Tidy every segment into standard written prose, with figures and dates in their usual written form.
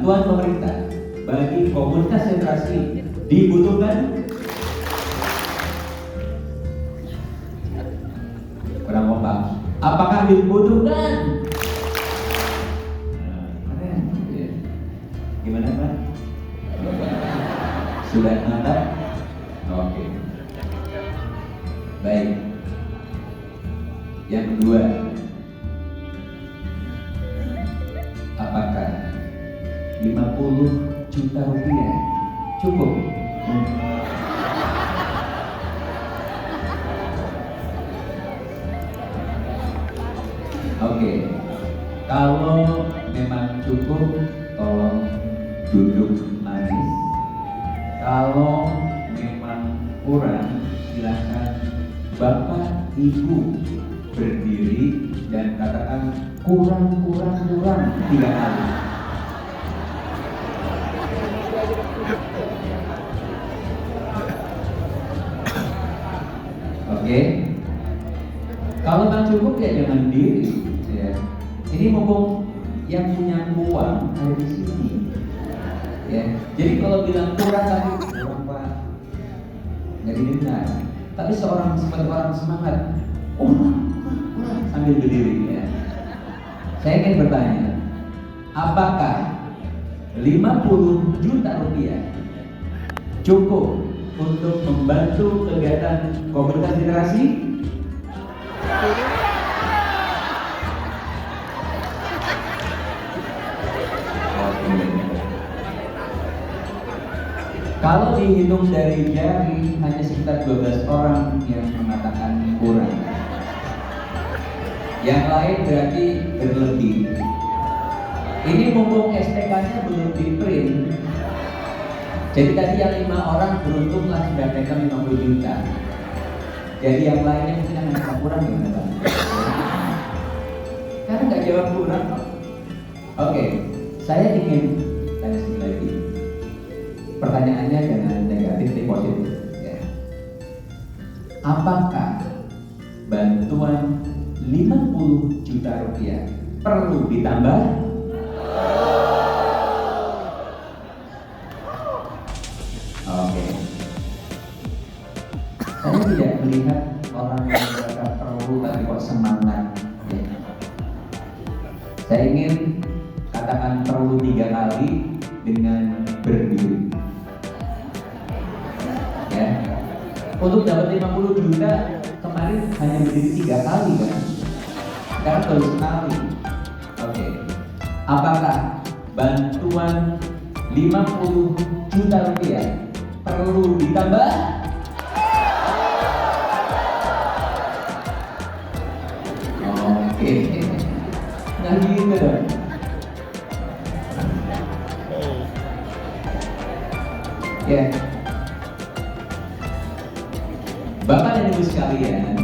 bantuan pemerintah bagi komunitas literasi dibutuhkan? Kurang kompak. Apakah dibutuhkan? Gimana Pak? Sudah mantap? Oke. Baik. Yang kedua, apakah 50 juta rupiah cukup? Oke. Kalau memang cukup, tolong duduk manis. Kalau memang kurang, silakan Bapak Ibu berdiri dan katakan kurang 3 kali. Oke. Kalau nggak cukup ya jangan diri. Ya. Ini mumpung yang punya uang ada di sini. Ya. Jadi kalau bilang kurang tapi kurang Pak, nggak didengar. Tapi seperti orang semangat, sambil berdiri ya. Saya ingin bertanya, apakah 50 juta rupiah cukup untuk membantu kegiatan komunitas literasi? Kalau dihitung dari jari, hanya sekitar 12 orang yang mengatakan kurang. Yang lain berarti berlebih. Ini mumpung SPK-nya belum di print. Jadi tadi yang 5 orang beruntunglah sudah pegang 50 juta. Jadi yang lainnya mungkin yang merasa kurang gimana Pak? Karena nggak jawab kurang. Oke, saya ingin tanya sekali lagi. Pertanyaannya jangan negatif, tapi positif. Ya. Apakah bantuan 50 juta rupiah perlu ditambah? Oke. Saya tidak melihat orang yang berkata perlu tapi kok semangat. Ya. Saya ingin katakan perlu 3 kali dengan berdiri. Ya. Untuk dapat 50 juta kemarin hanya berdiri 3 kali kan? Sekarang baru sekali. Oke. Apakah bantuan 50 juta rupiah perlu ditambah? Oke. Nah gitu dong. Ya. Bapak dan Ibu sekalian,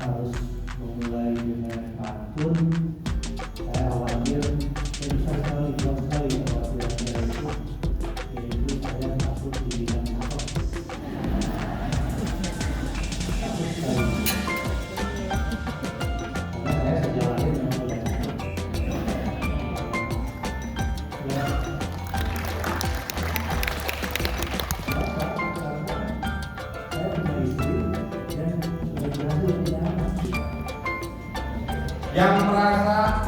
harus memulai dengan pantun. Saya khawatir, saya bisa sekali kekhawatiran saya itu, yaitu saya takut dibidang apa. Takut sekali. Karena saya sejalannya dengan banyak. Ya. Saya punya istri dan sudah berhasil punya anak. Yang merasa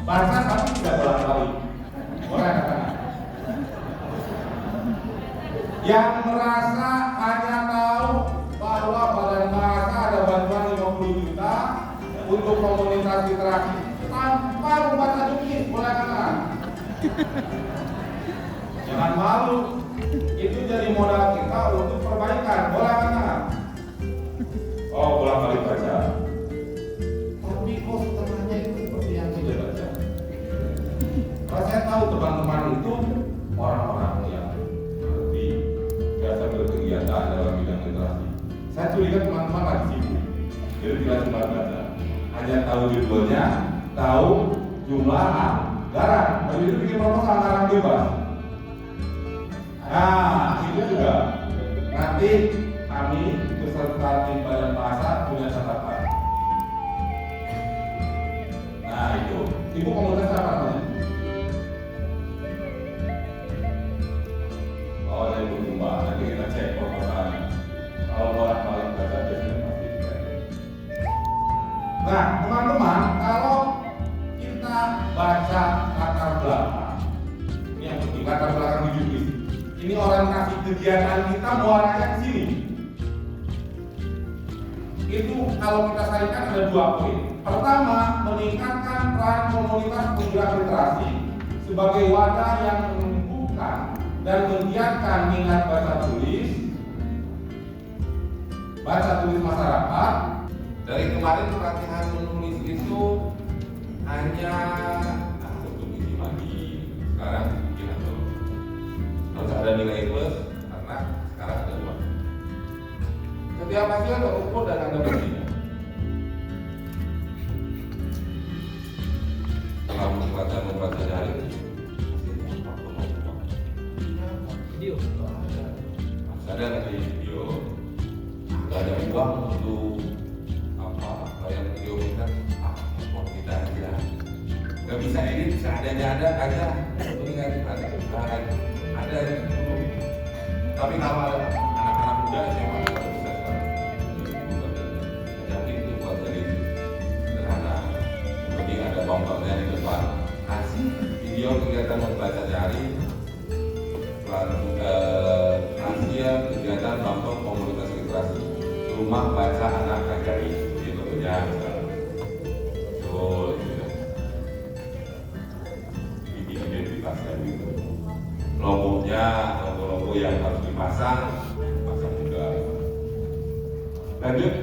bahasa tapi tidak bolak-balik, boleh katakan. Yang merasa hanya tahu bahwa Badan Bahasa ada bantuan 50 juta untuk komunitas literasi tanpa rumah tajukis, boleh katakan. Jangan malu, itu jadi modal kita untuk perbaikan, boleh katakan. Oh, bolak-balik baca. Tapi kok setengahnya itu seperti yang saya baca. Karena saya tahu teman-teman itu orang-orang yang ngerti biasa berkegiatan dalam bidang literasi. Saya curiga teman-teman lagi sibuk, jadi tidak cuma baca, hanya tahu judulnya, tahu jumlah anggaran. Tapi itu bikin proposal anggaran bebas. Nah, itu juga. Nanti kami beserta tim Badan Bahasa punya catatan. Nah itu, ibu komunitas apa namanya? Oh, dari Bumba. Nanti kita cek proposalnya. Kalau bolak-balik baca biasanya pasti dicek. Nah, teman-teman, kalau kita baca latar belakang, ini yang penting, latar belakang di judul. Ini orientasi kegiatan kita muaranya ke sini. Itu kalau kita saringkan ada 2 poin. Pertama, meningkatkan peran komunitas penggerak literasi sebagai wadah yang menumbuhkan dan menggiatkan minat baca tulis masyarakat. Dari kemarin pelatihan menulis itu hanya untuk isi mandi, sekarang bikin atau harus ada nilai plus karena sekarang ada 2. Setiap hasil ada ukur dan ada buktinya. Kalau membaca dari video, ada lagi video, nggak ada uang untuk apa bayar video kan? Mau kita aja, nggak bisa edit, seadanya ada aja, ingat ada. Tapi kalau ada anak-anak muda yang bisa jadi itu buat dari sederhana. Penting ada kompornya di depan. Kasih video kegiatan membaca jari, rahasia kegiatan nonton komunitas literasi, rumah baca anak kajari, gitu ya. Betul. Bikin identitasnya gitu. Logonya, logo yang harus dipasang juga. Lanjut.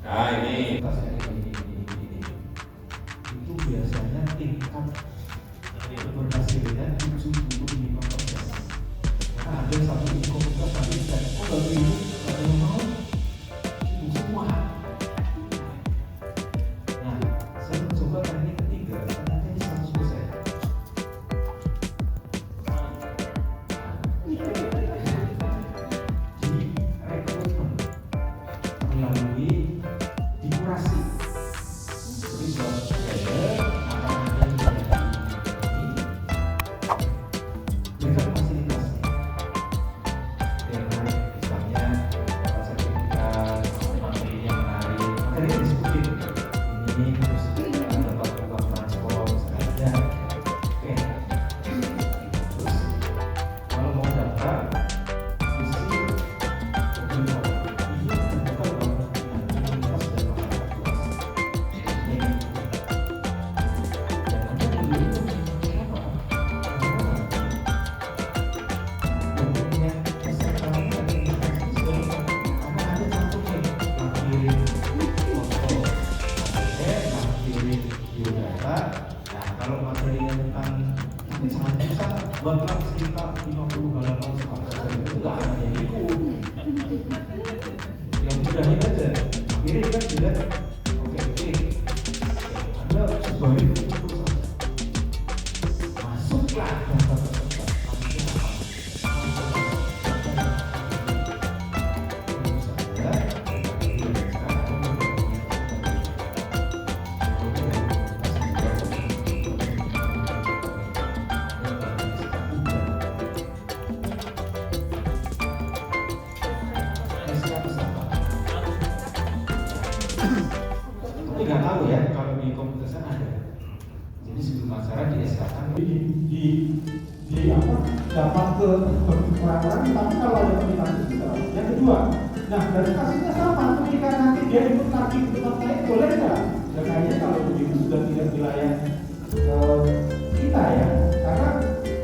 Nah ini itu biasanya tingkat berhasilnya 75%. Karena ada satu komunitas tadi saya kok baru ini ada yang mau sibuk semua. Nah, saya mencoba teknik ketiga, ternyata ini 100%. Di rekrutmen melalui dikurasi. Jadi buat saya akan ada ini berikan fasilitasnya. Yang menarik misalnya sertifikat, materinya menarik, materinya disebutin. Ini terus dapat uang transport sekalinya. Oke. Terus kalau mau daftar isi dokumen ini terbuka uang komunitas dan masyarakat luas. Ini dan Anda beli itu apa? Dokumennya peserta administrasi karena ada cantumnya lampirin foto lampirin biodata. Nah kalau materinya tentang ini sangat susah buatlah sekitar 50 halaman saja itu nggak ada yang ikut. Yang mudahin aja kirim kan tidak oke Anda sesuai itu saja masuklah data peserta Tapi nggak tahu ya kalau di komunitasnya ada. Jadi sebelum acara di SK kan di apa dapat ke kekurangan, tapi kalau ada peningkatan itu bisa. Yang kedua, nah dari kasusnya sama ketika nanti dia ikut lagi ke tempat lain boleh nggak? Ya kayaknya kalau begitu sudah tidak wilayah kita ya, karena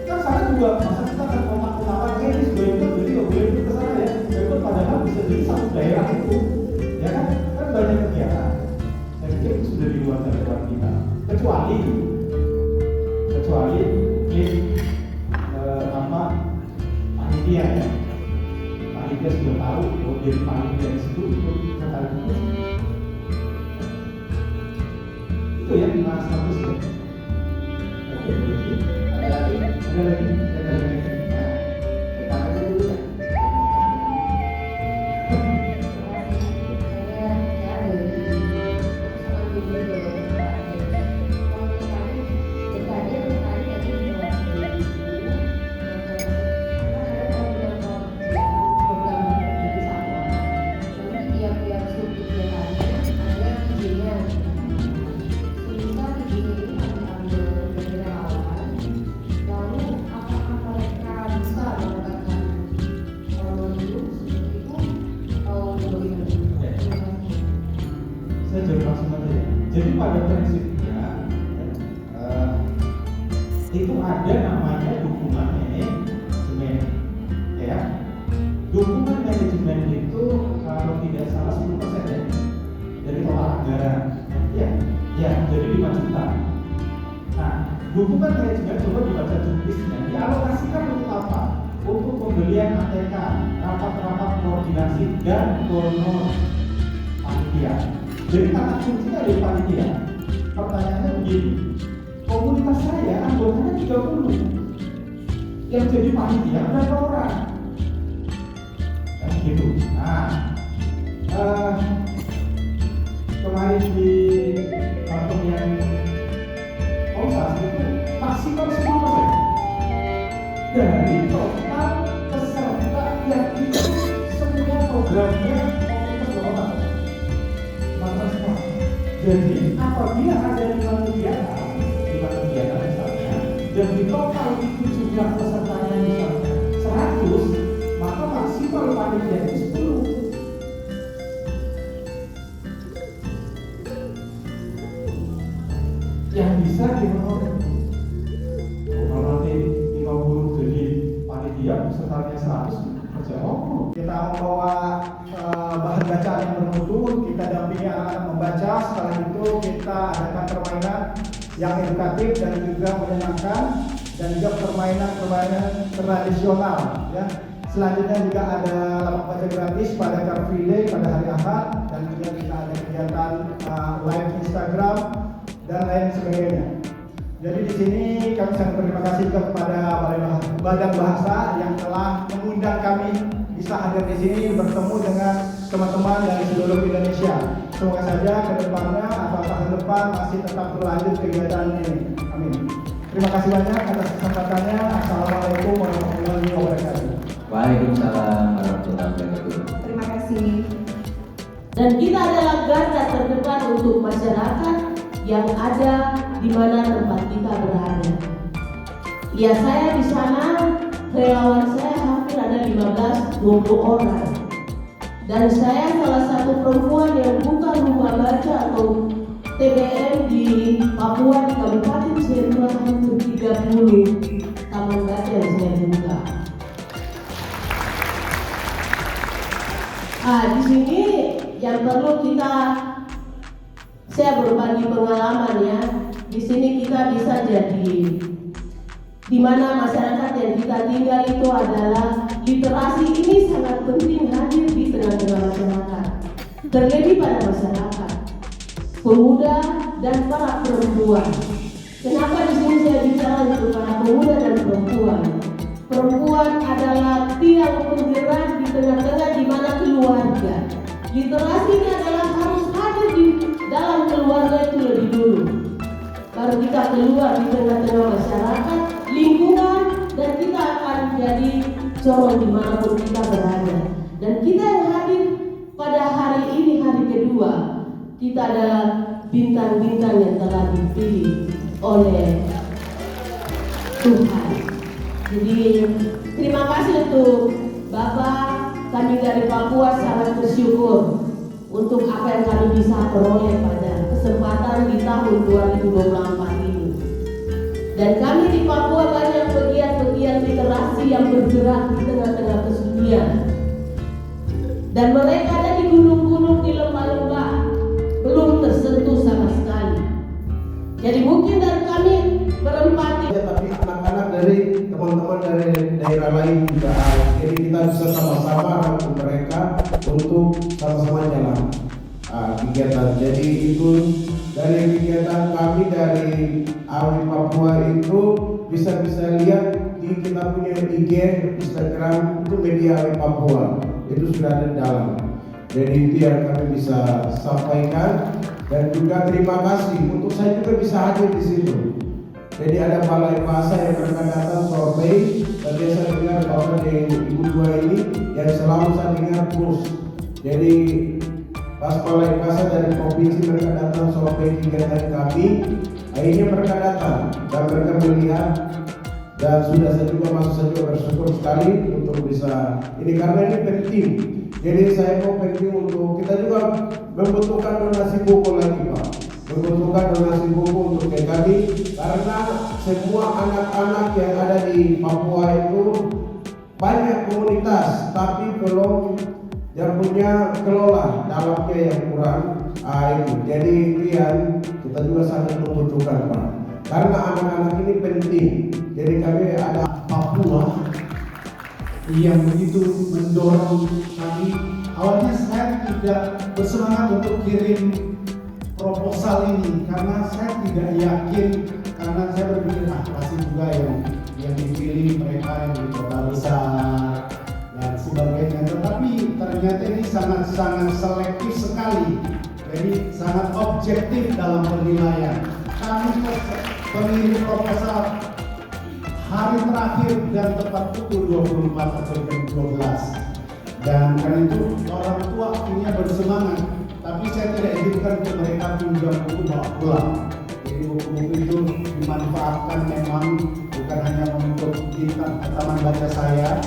kan sana juga masa kita akan kontak ini sudah ikut jadi nggak boleh ikut ke sana ya. Ikut padahal bisa jadi satu daerah itu, ya kan banyak kegiatan. Saya pikir itu sudah di luar jangkauan kita, kecuali apa panitia ya, panitia sudah tahu tahu oh jadi panitia di situ ikut sekaligus. Itu ya statusnya. Oke, Ada lagi? ada lagi. Nah, kita aja dulu ya. Saya jawab langsung aja ya. Jadi pada prinsipnya itu ada namanya dukungan manajemen, ya. Dukungan manajemen itu kalau tidak salah 10% ya dari total anggaran, ya jadi 5 juta. Nah, dukungan manajemen coba dibaca jumlahnya, dialokasikan untuk apa? Untuk pembelian ATK, rapat-rapat koordinasi dan honor panitia. Jadi kata kuncinya dari panitia. Pertanyaannya begini, komunitas saya anggotanya 30, yang jadi panitia berapa orang? Kan gitu. Nah, kemarin di yang Komsas itu maksimal 10% dari total peserta yang ikut semua programnya komunitas Bapak. Jadi apabila ada 5 kegiatan misalnya, dan di total itu jumlah pesertanya misalnya 100, maka maksimal panitia itu 10. Yang bisa dihonor kalau nanti 50 jadi panitia pesertanya 100 kerja Kita membawa bahan bacaan yang bermutu, kita dampingi anak-anak membaca. Setelah itu kita adakan permainan yang edukatif dan juga menyenangkan, dan juga permainan tradisional. Ya. Selanjutnya juga ada lapak baca gratis pada Car Free Day pada hari Ahad, dan juga kita ada kegiatan live Instagram dan lain sebagainya. Jadi di sini kami sangat berterima kasih kepada Badan Bahasa yang telah mengundang kami bisa hadir di sini bertemu dengan teman-teman dari seluruh Indonesia. Semoga saja ke depannya atau tahun depan masih tetap berlanjut kegiatan ini. Amin. Terima kasih banyak atas kesempatannya. Assalamualaikum warahmatullahi wabarakatuh. Waalaikumsalam warahmatullahi wabarakatuh. Terima kasih. Dan kita adalah garda terdepan untuk masyarakat yang ada di mana tempat kita berada. Ya, saya di sana, relawan saya hampir ada 15-20 orang. Dan saya salah satu perempuan yang buka rumah baca atau TBM di Papua, di Kabupaten Sierra hampir 30 taman baca yang saya buka. Di sini yang perlu saya berbagi pengalaman ya. Di sini kita bisa jadi di mana masyarakat yang kita tinggal itu adalah literasi ini sangat penting hadir di tengah-tengah masyarakat, terlebih pada masyarakat pemuda dan para perempuan. Kenapa di sini saya bicara untuk para pemuda dan perempuan? Perempuan adalah tiang penggerak di tengah-tengah di mana keluarga. Literasi ini adalah harus hadir di dalam keluarga itu lebih dulu. Baru kita keluar di tengah-tengah masyarakat, lingkungan, dan kita akan jadi corong dimanapun kita berada. Dan kita yang hadir pada hari ini, hari kedua, kita adalah bintang-bintang yang telah dipilih oleh Tuhan. Jadi terima kasih untuk Bapak, kami dari Papua sangat bersyukur untuk apa yang kami bisa peroleh pada kesempatan di tahun 2024 ini. Dan kami di Papua banyak pegiat-pegiat literasi yang bergerak di tengah-tengah kesunyian. Dan mereka ada di gunung-gunung, di lembah-lembah, belum tersentuh sama sekali. Jadi mungkin dari kami berempati. Tapi anak-anak dari teman teman-teman dari daerah lain juga ada. Jadi kita bisa sama-sama rangkul mereka untuk sama-sama jalan kegiatan. Jadi itu dari kegiatan kami dari AWI Papua itu bisa lihat di kita punya IG, Instagram itu media AWI Papua itu sudah ada di dalam. Jadi itu yang kami bisa sampaikan, dan juga terima kasih untuk saya juga bisa hadir di situ. Jadi ada balai bahasa yang mereka datang survei, dan saya dengar bahwa dari ibu dua ini yang selalu saya dengar terus. Jadi pas balai bahasa dari provinsi mereka datang survei kegiatan kami, akhirnya mereka datang dan mereka melihat, dan sudah saya juga bersyukur sekali untuk bisa ini, karena ini penting. Jadi saya mau penting untuk kita juga membutuhkan donasi buku lagi Pak, membutuhkan donasi buku untuk kami, karena semua anak-anak yang ada di Papua itu banyak komunitas tapi belum yang punya kelola dalamnya yang kurang itu. Jadi itu yang kita juga sangat membutuhkan Pak, karena anak-anak ini penting. Jadi kami ada Papua yang begitu mendorong kami. Awalnya saya tidak bersemangat untuk kirim proposal ini karena saya tidak yakin, karena saya berpikir pasti juga yang dipilih mereka yang di kota besar dan sebagainya. Tetapi ternyata ini sangat selektif sekali, jadi sangat objektif dalam penilaian. Kami pemilih proposal hari terakhir dan tepat pukul 24 atau jam 12, dan karena itu orang tua punya bersemangat, tapi saya tidak izinkan untuk mereka pinjam buku bawa pulang. Jadi buku-buku itu dimanfaatkan memang bukan hanya untuk di taman baca saya,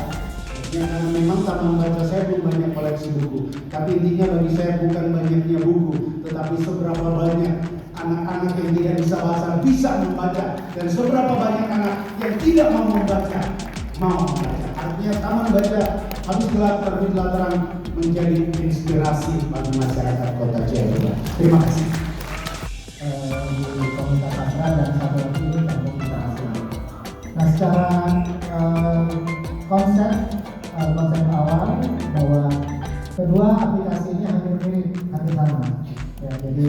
karena memang taman baca saya belum banyak koleksi buku, tapi intinya bagi saya bukan banyaknya buku, tetapi seberapa banyak anak-anak yang tidak bisa baca bisa membaca, dan seberapa banyak anak yang tidak mau membaca mau membaca. Artinya taman baca harus dilatar menjadi inspirasi bagi masyarakat Kota Jayapura. Terima kasih. Di komunitas Sastra dan satu lagi ini kampung literasi. Nah, secara konsep awal bahwa kedua aplikasi ini hampir mirip, hampir sama. Ya, jadi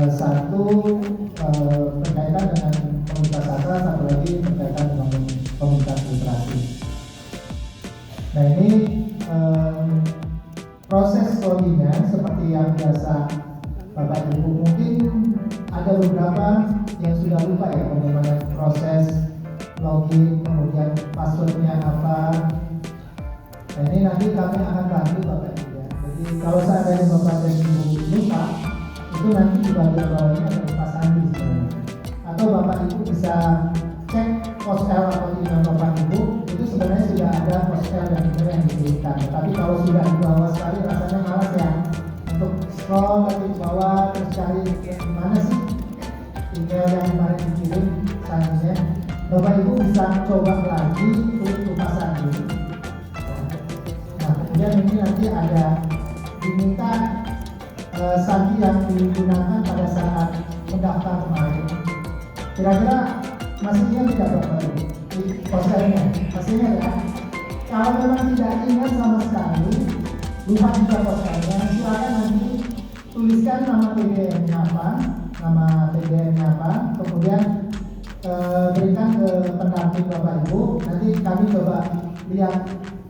satu berkaitan dengan komunitas sastra, satu lagi berkaitan dengan komunitas literasi. Nah, ini proses codingnya seperti yang biasa Bapak Ibu, mungkin ada beberapa yang sudah lupa ya bagaimana proses login, kemudian passwordnya apa. Nah, ini nanti kami akan bantu Bapak Ibu ya. Jadi kalau seandainya Bapak dan Ibu lupa, itu nanti di bagian bawahnya ada Pak Sandi sebenarnya. Atau Bapak Ibu bisa cek postel atau email Bapak Ibu, itu sebenarnya sudah ada postel dan email yang dikirimkan. Tapi kalau sudah di bawah sekali rasanya malas ya untuk scroll ke bawah terus cari mana sih email yang kemarin dikirim selanjutnya. Bapak Ibu bisa coba lagi untuk Pak Sandi. Nah, kemudian ini nanti ada diminta sandi yang digunakan pada saat mendaftar kemarin. Kira-kira masih ingat tidak Bapak Ibu di postelnya? Masih ingat ya? Kalau memang tidak ingat sama sekali, lupa juga postelnya, silakan nanti tuliskan nama PDM-nya apa, kemudian berikan ke pendamping Bapak Ibu. Nanti kami coba lihat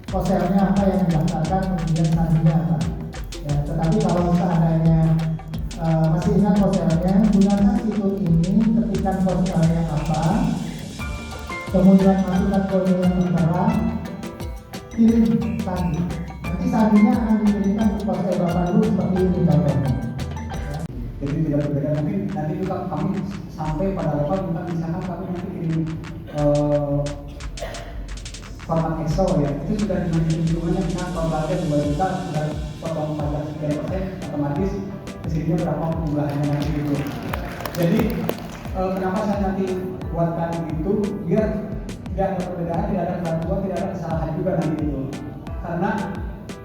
postelnya apa yang didaftarkan, kemudian sandinya apa. Ya, tetapi kalau seandainya masih ingat postelnya, gunakan fitur ini, ketikkan postelnya apa, kemudian masukkan kode yang tertera, kirim sandi. Nanti sandinya akan dikirimkan ke postel Bapak Ibu seperti ini contohnya. Jadi tidak berbeda, mungkin nanti juga kami sampai pada level kita misalkan kami nanti kirim format Excel ya, itu sudah hitungannya misalkan kalau belanja 2 juta sudah potong pajak 3%, otomatis kesininya berapa jumlahnya nanti gitu. Jadi kenapa saya nanti buatkan itu biar tidak ada perbedaan, tidak ada keraguan, tidak ada kesalahan juga nanti itu. Karena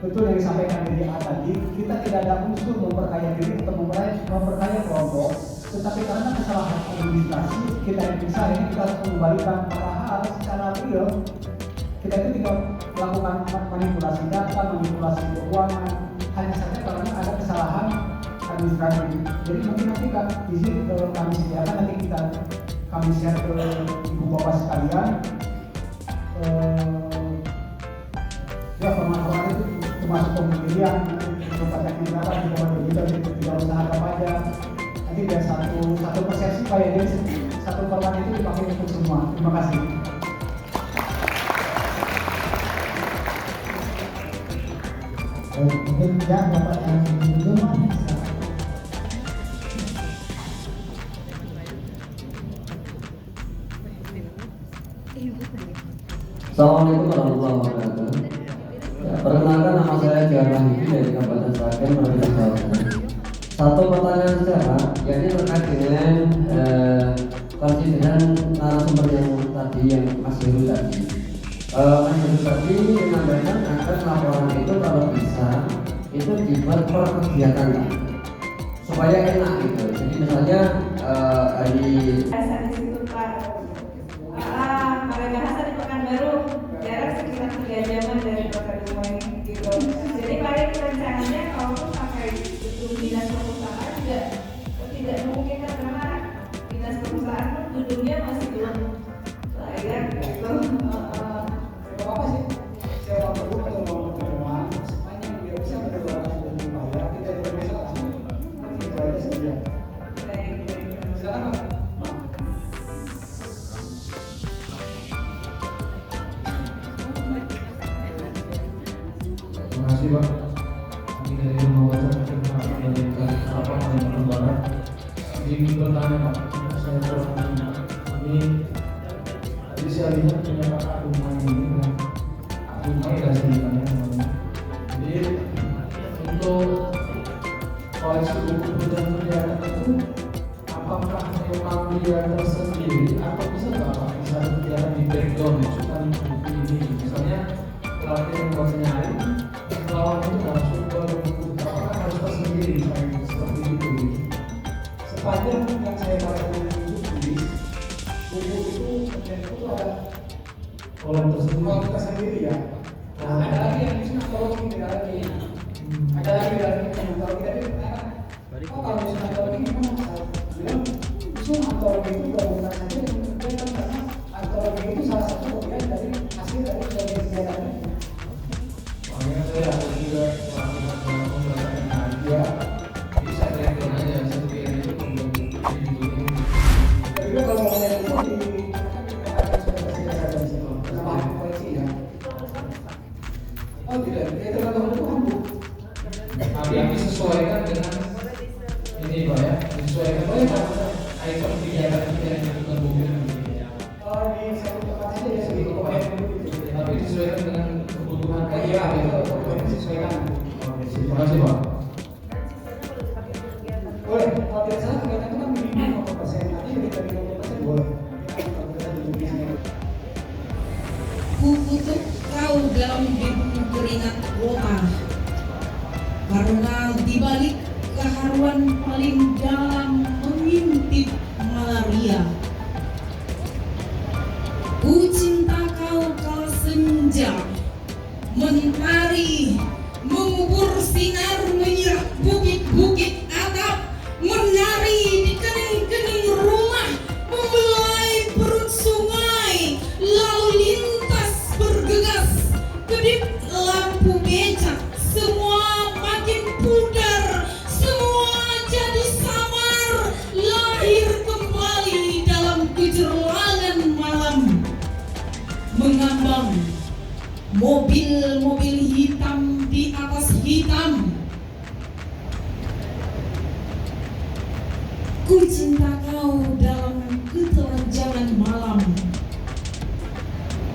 betul yang disampaikan dari A tadi, kita tidak ada unsur memperkaya diri atau memperkaya kelompok, tetapi karena kesalahan administrasi kita yang bisa ini kita harus mengembalikan, padahal secara real kita itu tidak melakukan manipulasi data, manipulasi keuangan, hanya saja karena ada kesalahan administratif. Jadi mungkin nanti di sini kami sediakan, nanti kami share ke ibu bapak sekalian. Ya format-format itu termasuk pemilihan, pajak yang berapa, tidak usaha pajak. Nanti biar satu persepsi Pak ya, jadi satu format itu dipakai untuk semua. Terima kasih. Mungkin ya Bapak yang belum Assalamualaikum warahmatullahi wabarakatuh. Ya, perkenalkan nama saya Jarah Hidi dari Kabupaten Sragen, Provinsi Jawa Tengah. Satu pertanyaan secara, yakni terkait dengan konsideran narasumber yang tadi yang Mas Heru tadi. Mas Heru tadi menyampaikan agar laporan itu kalau bisa itu dibuat per kegiatan supaya enak gitu. Jadi misalnya hari sekitar 3 jaman dari Kota Dumai gitu. Jadi paling rencananya kalau pakai gedung dinas perusahaan tidak memungkinkan karena dinas perusahaan gedungnya masih belum layak gitu. Apa sih? Sewa gedung atau bangun rumah, sepanjang dia bisa berdua dan dibayar, kita bisa langsung itu aja saja. Silakan Pak. Terima kasih Pak. Ini dari rumah baca dari apa yang Barat. Jadi bertanya Pak, saya kurang ini tadi saya lihat punya Pak Dumai ini kan. Dumai ada ceritanya namanya. Jadi untuk koleksi buku dan perjalanan itu apakah memang dia tersendiri atau bisa nggak Pak? Bisa kegiatan di background kan buku ini misalnya pelatih yang buat nyari lawan itu langsung ke buku apakah harus tersendiri seperti itu Sepanjang yang saya baca di buku itu ada kolom tersendiri. kalau kita sendiri ya. Nah, ada lagi yang di sini antologi, tidak lagi. Ada lagi yang antologi tadi. Oh kalau misalnya antologi gimana? Saya bilang itu antologi itu bukan saja yang berbeda karena antologi itu salah satu bagian dari hasil dari kegiatan. Makanya saya ada juga melakukan pembelajaran media. Jadi saya direktur aja seperti itu membuat buku ini. Tapi kalau ngomongnya itu di oh tidak, dia tergantung itu handuk. Tapi disesuaikan dengan ini Pak ya, disesuaikan dengan item kegiatan kita yang dilakukan buku ini. Kalau di satu tempat saja ya sedikit Tapi disesuaikan dengan kebutuhan iya, kita. itu disesuaikan. Oke, terima kasih Pak. Boleh, kalau tidak salah kegiatan itu kan minimal 50%, nanti lebih dari 50% boleh. Kukutuk kau dalam hidupmu keringat gota, karena dibalik keharuan paling dalam mengintip malaria. Ku cinta kau kala senja, mentari mengubur sinar menyerap bukit-bukit atap, menari di kening-kening rumah, membelai perut sungai, lalu lintas bergegas, kedip lampu becak, semua makin pudar, semua jadi samar, lahir kembali dalam kejerlangan malam, mengambang mobil-mobil hitam di atas hitam. Ku cinta kau dalam ketelanjangan malam,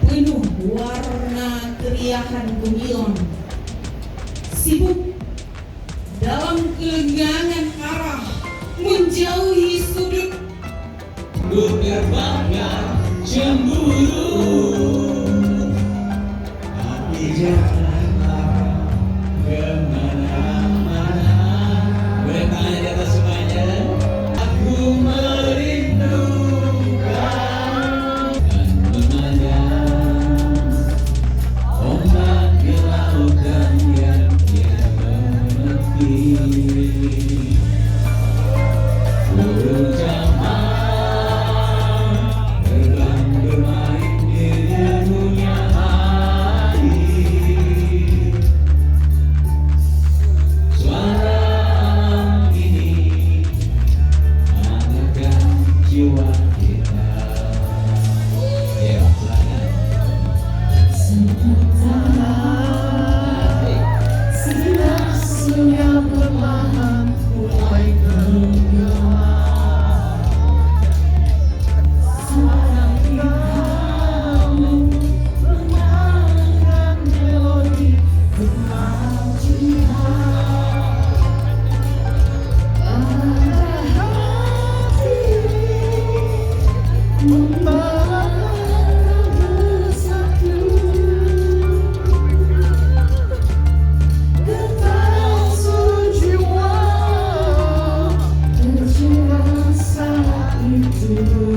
penuh warna keriahan gemilang, sibuk dalam kelenggangan arah, menjauhi sudut. Ku terbangga cemburu, tapi janganlah kemana-mana. Bertanya di atas semuanya, aku Jiwa saat itu